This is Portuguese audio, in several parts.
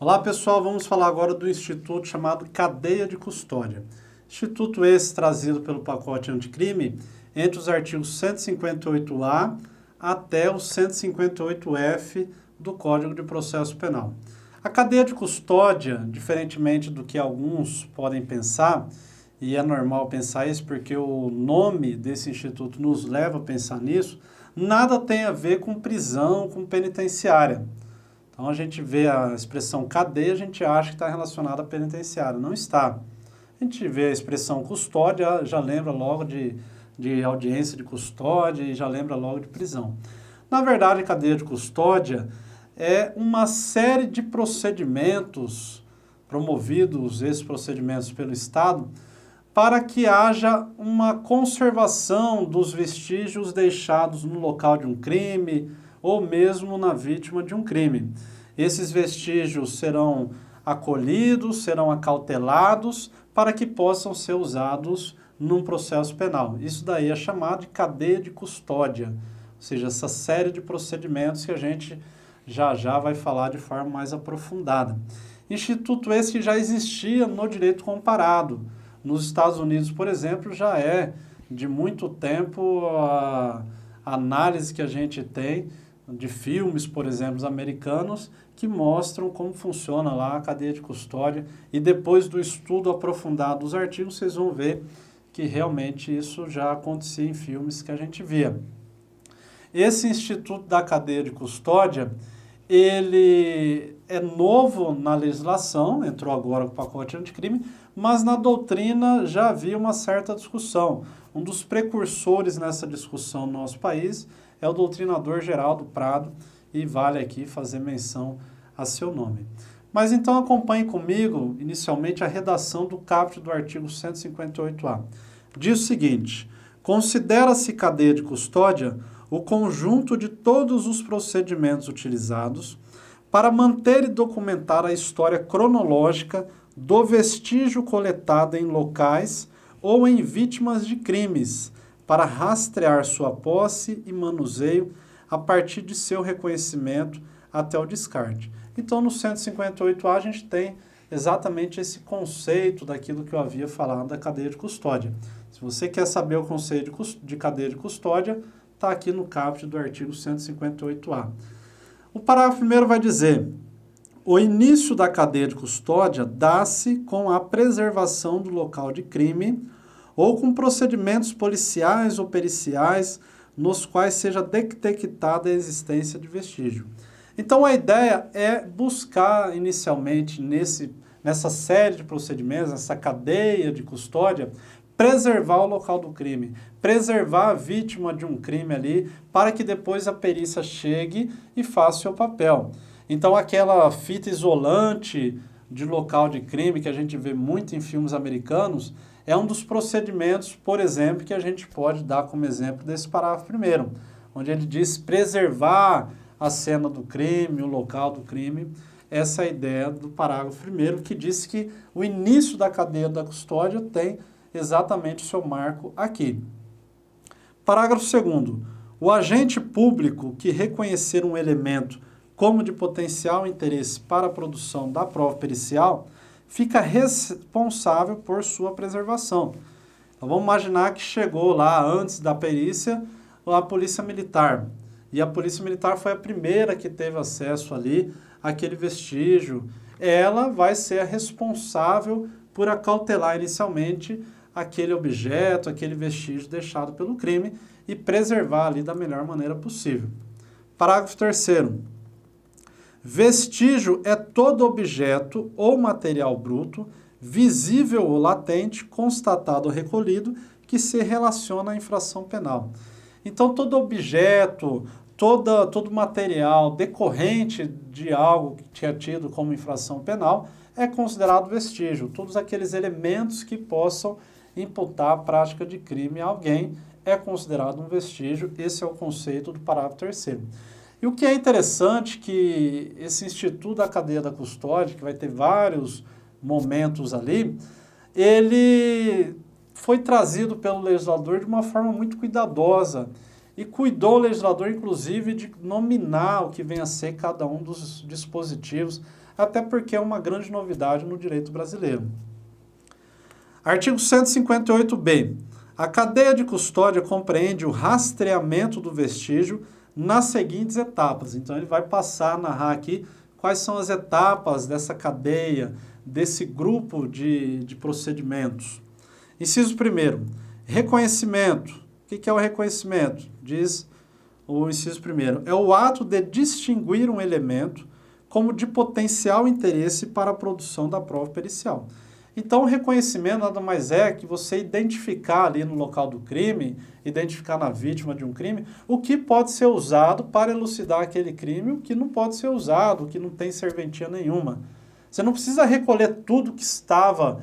Olá pessoal, vamos falar agora do instituto chamado Cadeia de Custódia. Instituto esse trazido pelo pacote anticrime entre os artigos 158A até o 158F do Código de Processo Penal. A cadeia de custódia, diferentemente do que alguns podem pensar, e é normal pensar isso porque o nome desse instituto nos leva a pensar nisso, nada tem a ver com prisão, com penitenciária. Então a gente vê a expressão cadeia, a gente acha que está relacionada à penitenciária. Não está. A gente vê a expressão custódia, já lembra logo de audiência de custódia e já lembra logo de prisão. Na verdade, a cadeia de custódia é uma série de procedimentos promovidos, esses procedimentos pelo Estado, para que haja uma conservação dos vestígios deixados no local de um crime, ou mesmo na vítima de um crime. Esses vestígios serão acolhidos, serão acautelados para que possam ser usados num processo penal. Isso daí é chamado de cadeia de custódia, ou seja, essa série de procedimentos que a gente já vai falar de forma mais aprofundada. Instituto esse que já existia no direito comparado. Nos Estados Unidos, por exemplo, já é de muito tempo a análise que a gente tem de filmes, por exemplo, americanos, que mostram como funciona lá a cadeia de custódia e depois do estudo aprofundado dos artigos, vocês vão ver que realmente isso já acontecia em filmes que a gente via. Esse Instituto da Cadeia de Custódia, ele é novo na legislação, entrou agora com o pacote anticrime, mas na doutrina já havia uma certa discussão. Um dos precursores nessa discussão no nosso país é o doutrinador Geraldo Prado, e vale aqui fazer menção a seu nome. Mas então acompanhe comigo, inicialmente, a redação do caput do artigo 158A. Diz o seguinte: considera-se cadeia de custódia o conjunto de todos os procedimentos utilizados para manter e documentar a história cronológica do vestígio coletado em locais ou em vítimas de crimes, para rastrear sua posse e manuseio a partir de seu reconhecimento até o descarte. Então, no 158A, a gente tem exatamente esse conceito daquilo que eu havia falado da cadeia de custódia. Se você quer saber o conceito de cadeia de custódia, está aqui no caput do artigo 158A. O parágrafo primeiro vai dizer: o início da cadeia de custódia dá-se com a preservação do local de crime ou com procedimentos policiais ou periciais nos quais seja detectada a existência de vestígio. Então, a ideia é buscar, inicialmente, nessa série de procedimentos, nessa cadeia de custódia, preservar o local do crime, preservar a vítima de um crime ali, para que depois a perícia chegue e faça o seu papel. Então, aquela fita isolante de local de crime que a gente vê muito em filmes americanos, é um dos procedimentos, por exemplo, que a gente pode dar como exemplo desse parágrafo primeiro, onde ele diz preservar a cena do crime, o local do crime. Essa é a ideia do parágrafo primeiro, que diz que o início da cadeia da custódia tem exatamente o seu marco aqui. Parágrafo segundo: o agente público que reconhecer um elemento como de potencial interesse para a produção da prova pericial fica responsável por sua preservação. Então, vamos imaginar que chegou lá, antes da perícia, a polícia militar. E a polícia militar foi a primeira que teve acesso ali àquele vestígio. Ela vai ser a responsável por acautelar inicialmente aquele objeto, aquele vestígio deixado pelo crime e preservar ali da melhor maneira possível. Parágrafo terceiro: vestígio é todo objeto ou material bruto, visível ou latente, constatado ou recolhido, que se relaciona à infração penal. Então, todo objeto, todo material decorrente de algo que é tido como infração penal é considerado vestígio. Todos aqueles elementos que possam imputar a prática de crime a alguém é considerado um vestígio. Esse é o conceito do parágrafo terceiro. E o que é interessante que esse Instituto da Cadeia da Custódia, que vai ter vários momentos ali, ele foi trazido pelo legislador de uma forma muito cuidadosa. e cuidou o legislador, inclusive, de nominar o que vem a ser cada um dos dispositivos, até porque é uma grande novidade no direito brasileiro. Artigo 158b. A cadeia de custódia compreende o rastreamento do vestígio nas seguintes etapas. Então, ele vai passar a narrar aqui quais são as etapas dessa cadeia, desse grupo de procedimentos. Inciso 1º, reconhecimento. O que é o reconhecimento? Diz o inciso 1º. É o ato de distinguir um elemento como de potencial interesse para a produção da prova pericial. Então, o reconhecimento nada mais é que você identificar ali no local do crime, identificar na vítima de um crime, o que pode ser usado para elucidar aquele crime, o que não pode ser usado, o que não tem serventia nenhuma. Você não precisa recolher tudo que estava,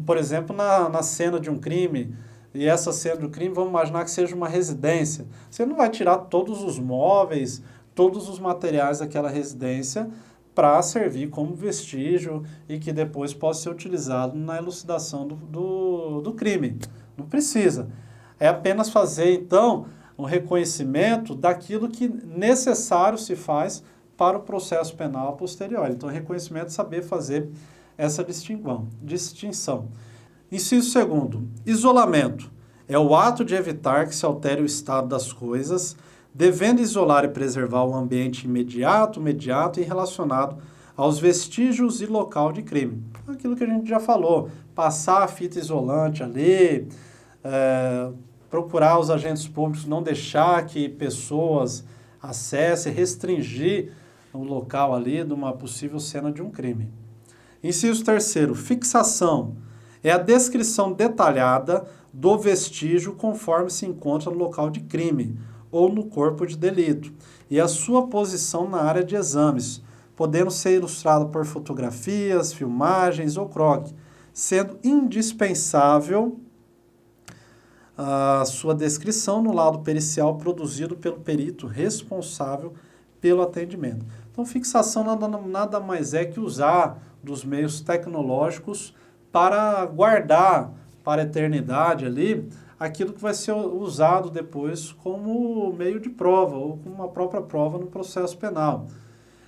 por exemplo, na cena de um crime, e essa cena do crime, vamos imaginar que seja uma residência. Você não vai tirar todos os móveis, todos os materiais daquela residência para servir como vestígio e que depois possa ser utilizado na elucidação do crime. Não precisa. É apenas fazer, então, um reconhecimento daquilo que necessário se faz para o processo penal posterior. Então, reconhecimento é saber fazer essa distinção. Inciso 2º, isolamento. É o ato de evitar que se altere o estado das coisas, devendo isolar e preservar o ambiente imediato e relacionado aos vestígios e local de crime. Aquilo que a gente já falou, passar a fita isolante ali, procurar os agentes públicos, não deixar que pessoas acessem, restringir o local ali de uma possível cena de um crime. Inciso 3º, fixação. É a descrição detalhada do vestígio conforme se encontra no local de crime ou no corpo de delito, e a sua posição na área de exames, podendo ser ilustrada por fotografias, filmagens ou croquis, sendo indispensável a sua descrição no laudo pericial produzido pelo perito responsável pelo atendimento. Então, fixação nada mais é que usar dos meios tecnológicos para guardar para a eternidade ali aquilo que vai ser usado depois como meio de prova ou como uma própria prova no processo penal.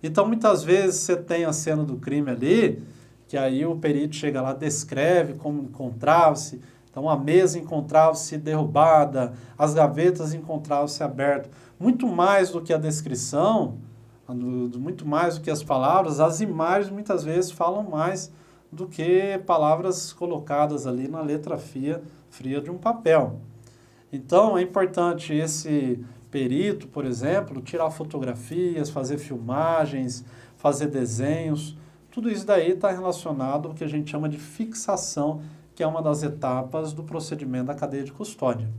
Então, muitas vezes você tem a cena do crime ali, que aí o perito chega lá, descreve como encontrava-se. Então, a mesa encontrava-se derrubada, as gavetas encontravam-se abertas. Muito mais do que a descrição, muito mais do que as palavras, as imagens muitas vezes falam mais do que palavras colocadas ali na letra fria de um papel. Então, é importante esse perito, por exemplo, tirar fotografias, fazer filmagens, fazer desenhos. Tudo isso daí está relacionado ao que a gente chama de fixação, que é uma das etapas do procedimento da cadeia de custódia.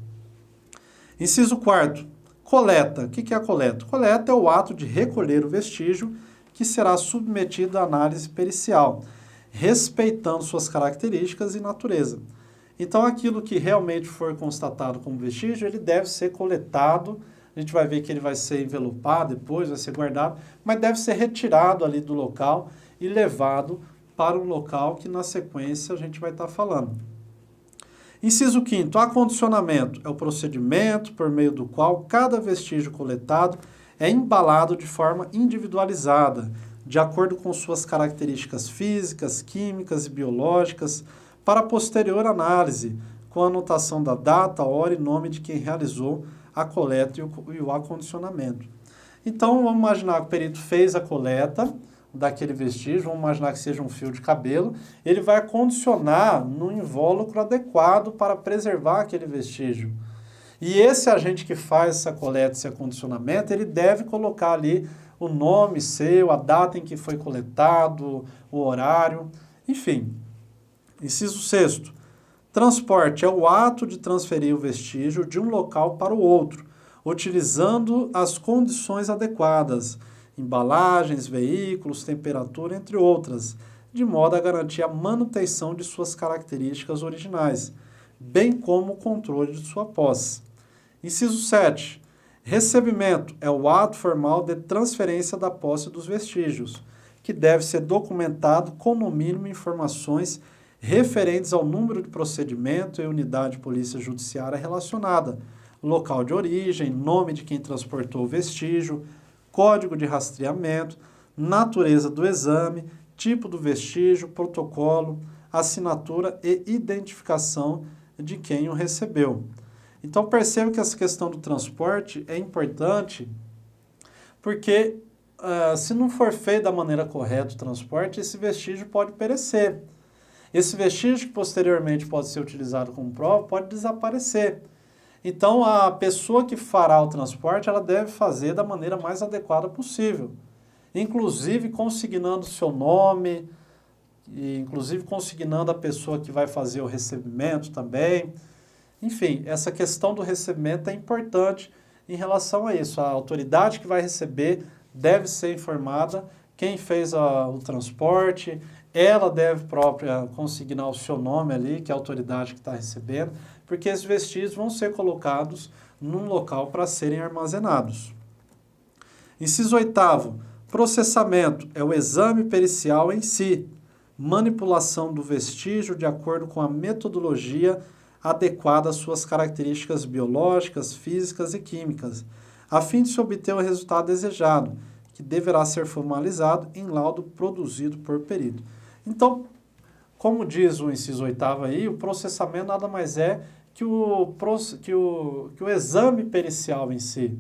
Inciso 4º, coleta. O que é a coleta? Coleta é o ato de recolher o vestígio que será submetido à análise pericial, respeitando suas características e natureza. Então, aquilo que realmente for constatado como vestígio, ele deve ser coletado, a gente vai ver que ele vai ser envelopado depois, vai ser guardado, mas deve ser retirado ali do local e levado para um local que na sequência a gente vai estar falando. Inciso 5º, acondicionamento. É o procedimento por meio do qual cada vestígio coletado é embalado de forma individualizada, de acordo com suas características físicas, químicas e biológicas, para posterior análise, com a anotação da data, hora e nome de quem realizou a coleta e o acondicionamento. Então, vamos imaginar que o perito fez a coleta daquele vestígio, vamos imaginar que seja um fio de cabelo, ele vai acondicionar no invólucro adequado para preservar aquele vestígio. E esse agente que faz essa coleta, esse acondicionamento, ele deve colocar ali o nome seu, a data em que foi coletado, o horário, enfim. Inciso 6º, transporte é o ato de transferir o vestígio de um local para o outro, utilizando as condições adequadas, embalagens, veículos, temperatura, entre outras, de modo a garantir a manutenção de suas características originais, bem como o controle de sua posse. Inciso 7. Recebimento é o ato formal de transferência da posse dos vestígios, que deve ser documentado com, no mínimo, informações referentes ao número de procedimento e unidade de polícia judiciária relacionada, local de origem, nome de quem transportou o vestígio, código de rastreamento, natureza do exame, tipo do vestígio, protocolo, assinatura e identificação de quem o recebeu. Então perceba que essa questão do transporte é importante porque se não for feito da maneira correta o transporte, esse vestígio pode perecer. Esse vestígio que posteriormente pode ser utilizado como prova pode desaparecer. Então a pessoa que fará o transporte ela deve fazer da maneira mais adequada possível. Inclusive consignando o seu nome, e inclusive consignando a pessoa que vai fazer o recebimento também. Enfim, essa questão do recebimento é importante em relação a isso. A autoridade que vai receber deve ser informada, quem fez o transporte, ela deve própria consignar o seu nome ali, que é a autoridade que está recebendo, porque esses vestígios vão ser colocados num local para serem armazenados. Inciso 8º, processamento é o exame pericial em si, manipulação do vestígio de acordo com a metodologia adequada às suas características biológicas, físicas e químicas, a fim de se obter o resultado desejado, que deverá ser formalizado em laudo produzido por perito. Então, como diz o inciso 8º aí, o processamento nada mais é que o exame pericial em si.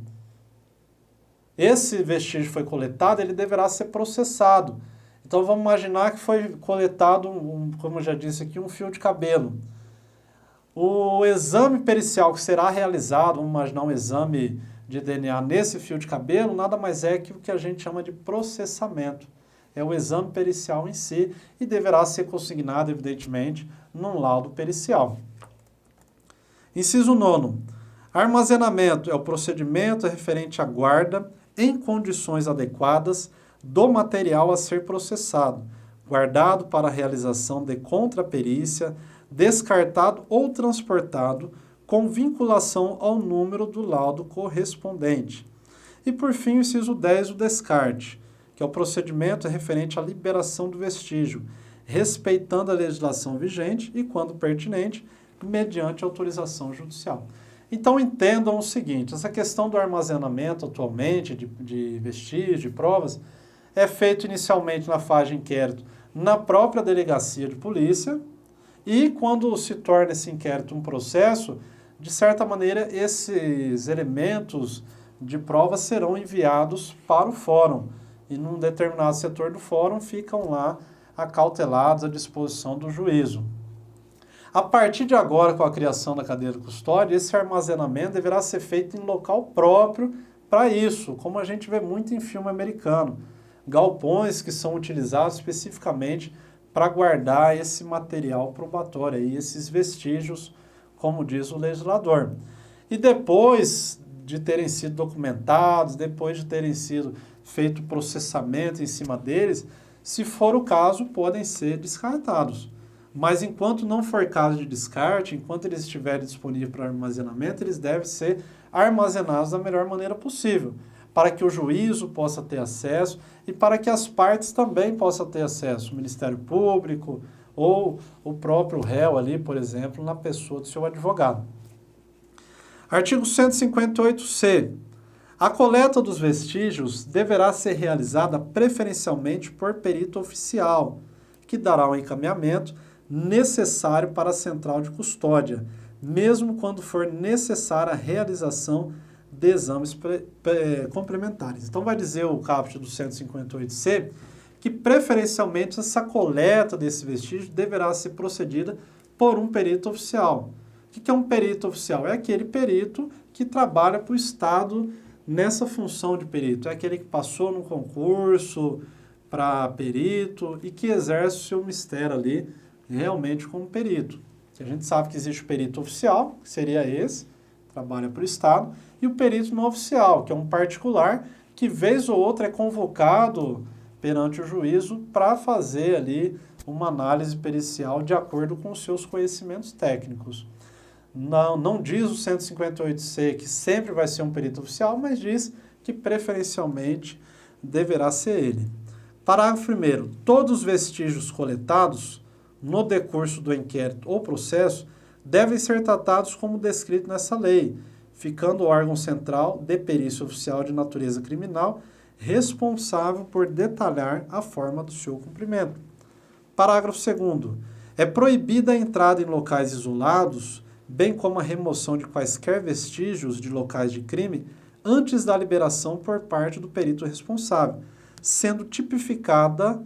Esse vestígio foi coletado, ele deverá ser processado. Então, vamos imaginar que foi coletado, como eu já disse aqui, um fio de cabelo. O exame pericial que será realizado, vamos imaginar um exame de DNA nesse fio de cabelo, nada mais é que o que a gente chama de processamento. É o exame pericial em si e deverá ser consignado, evidentemente, num laudo pericial. Inciso 9. Armazenamento é o procedimento referente à guarda em condições adequadas do material a ser processado, guardado para a realização de contraperícia, descartado ou transportado com vinculação ao número do laudo correspondente. E por fim, o inciso 10, o descarte, que é o procedimento referente à liberação do vestígio, respeitando a legislação vigente e, quando pertinente, mediante autorização judicial. Então entendam o seguinte, essa questão do armazenamento atualmente de vestígios, de provas, é feito inicialmente na fase de inquérito na própria delegacia de polícia e quando se torna esse inquérito um processo, de certa maneira esses elementos de prova serão enviados para o fórum e num determinado setor do fórum ficam lá acautelados à disposição do juízo. A partir de agora, com a criação da cadeia de custódia, esse armazenamento deverá ser feito em local próprio para isso, como a gente vê muito em filme americano. Galpões que são utilizados especificamente para guardar esse material probatório, aí, esses vestígios, como diz o legislador. E depois de terem sido documentados, depois de terem sido feito processamento em cima deles, se for o caso, podem ser descartados. Mas enquanto não for caso de descarte, enquanto eles estiverem disponíveis para armazenamento, eles devem ser armazenados da melhor maneira possível, para que o juízo possa ter acesso e para que as partes também possam ter acesso, o Ministério Público ou o próprio réu ali, por exemplo, na pessoa do seu advogado. Artigo 158-C. A coleta dos vestígios deverá ser realizada preferencialmente por perito oficial, que dará o encaminhamento necessário para a central de custódia, mesmo quando for necessária a realização de exames complementares. Então vai dizer o caput do 158-C que preferencialmente essa coleta desse vestígio deverá ser procedida por um perito oficial. O que é um perito oficial? É aquele perito que trabalha para o Estado nessa função de perito. É aquele que passou no concurso para perito e que exerce o seu mistério ali realmente como perito. A gente sabe que existe o perito oficial, que seria esse, trabalha para o Estado, e o perito não oficial, que é um particular que vez ou outra é convocado perante o juízo para fazer ali uma análise pericial de acordo com os seus conhecimentos técnicos. Não diz o 158-C que sempre vai ser um perito oficial, mas diz que preferencialmente deverá ser ele. Parágrafo 1º. Todos os vestígios coletados no decurso do inquérito ou processo devem ser tratados como descrito nessa lei, ficando o órgão central de perícia oficial de natureza criminal responsável por detalhar a forma do seu cumprimento. Parágrafo 2º. É proibida a entrada em locais isolados, bem como a remoção de quaisquer vestígios de locais de crime antes da liberação por parte do perito responsável, sendo tipificada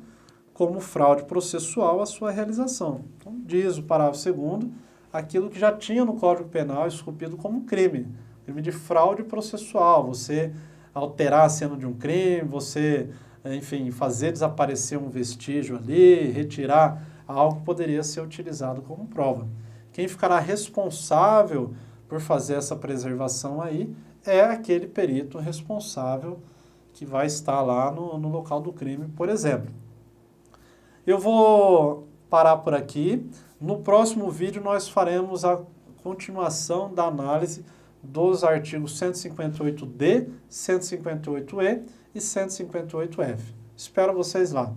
como fraude processual a sua realização. Então, diz o parágrafo 2º, aquilo que já tinha no Código Penal esculpido como crime de fraude processual, você alterar a cena de um crime, você, enfim, fazer desaparecer um vestígio ali, retirar algo que poderia ser utilizado como prova. Quem ficará responsável por fazer essa preservação aí é aquele perito responsável que vai estar lá no local do crime, por exemplo. Eu vou parar por aqui. No próximo vídeo nós faremos a continuação da análise dos artigos 158D, 158E e 158F. Espero vocês lá.